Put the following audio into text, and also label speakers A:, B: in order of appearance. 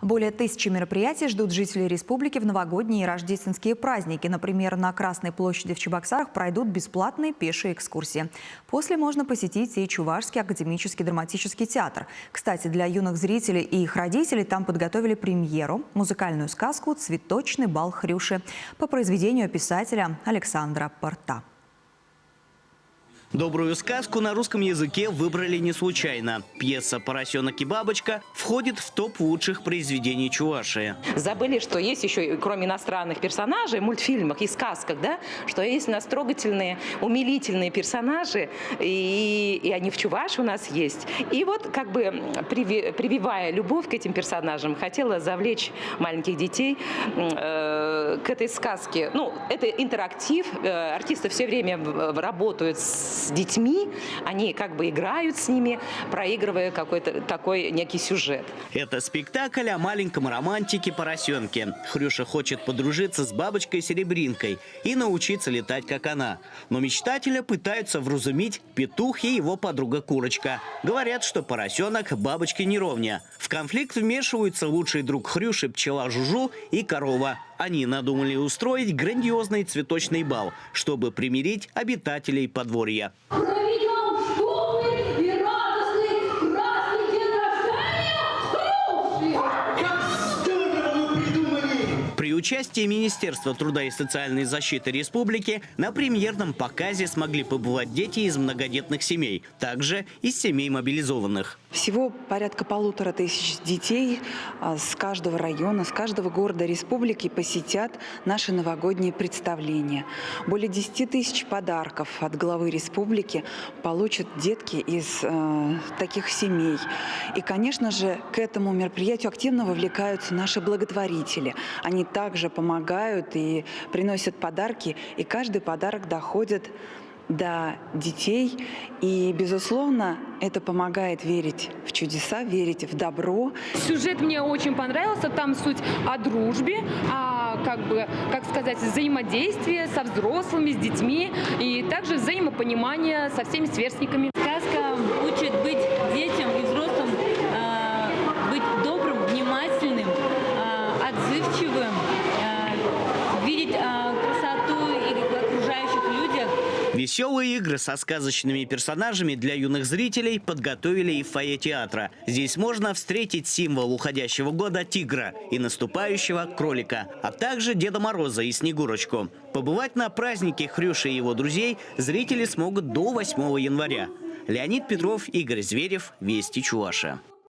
A: Более 1000 мероприятий ждут жителей республики в новогодние и рождественские праздники. Например, на Красной площади в Чебоксарах пройдут бесплатные пешие экскурсии. После можно посетить и Чувашский академический драматический театр. Кстати, для юных зрителей и их родителей там подготовили премьеру – музыкальную сказку «Цветочный бал Хрюши» по произведению писателя Александра Порта.
B: Добрую сказку на русском языке выбрали не случайно. Пьеса «Поросенок и бабочка» входит в топ лучших произведений Чувашии.
C: Забыли, что есть еще, кроме иностранных персонажей, в мультфильмах и сказках, да, что есть у нас трогательные, умилительные персонажи, и они в Чувашии у нас есть. И вот, как бы прививая любовь к этим персонажам, хотела завлечь маленьких детей к этой сказке. Ну, это интерактив, артисты все время работают с детьми, они как бы играют с ними, проигрывая какой-то такой некий сюжет.
B: Это спектакль о маленьком романтике-поросенке. Хрюша хочет подружиться с бабочкой-серебринкой и научиться летать, как она. Но мечтателя пытаются вразумить петух и его подруга-курочка. Говорят, что поросенок бабочке не ровня. В конфликт вмешиваются лучший друг Хрюши пчела Жужу и корова. Они надумали устроить грандиозный цветочный бал, чтобы примирить обитателей подворья.
D: Проведем шумный и радостный красный день рождения Хрюши!
E: Как здорово вы придумали!
B: При участии Министерства труда и социальной защиты республики на премьерном показе смогли побывать дети из многодетных семей, также из семей мобилизованных.
F: Всего порядка 1500 детей с каждого района, с каждого города республики посетят наши новогодние представления. Более 10 тысяч подарков от главы республики получат детки из таких семей. И, конечно же, к этому мероприятию активно вовлекаются наши благотворители. Они также помогают и приносят подарки, и каждый подарок доходит до детей. И, безусловно, это помогает верить в чудеса, верить в добро.
G: Сюжет мне очень понравился. Там суть о дружбе, как сказать, взаимодействие со взрослыми, с детьми и также взаимопонимание со всеми сверстниками.
H: Сказка учит быть детям и взрослым, быть добрым, внимательным, отзывчивым, видеть красоту в окружающих людях.
B: Веселые игры со сказочными персонажами для юных зрителей подготовили и в фойе театра. Здесь можно встретить символ уходящего года тигра и наступающего кролика, а также Деда Мороза и Снегурочку. Побывать на празднике Хрюши и его друзей зрители смогут до 8 января. Леонид Петров, Игорь Зверев, Вести Чувашия.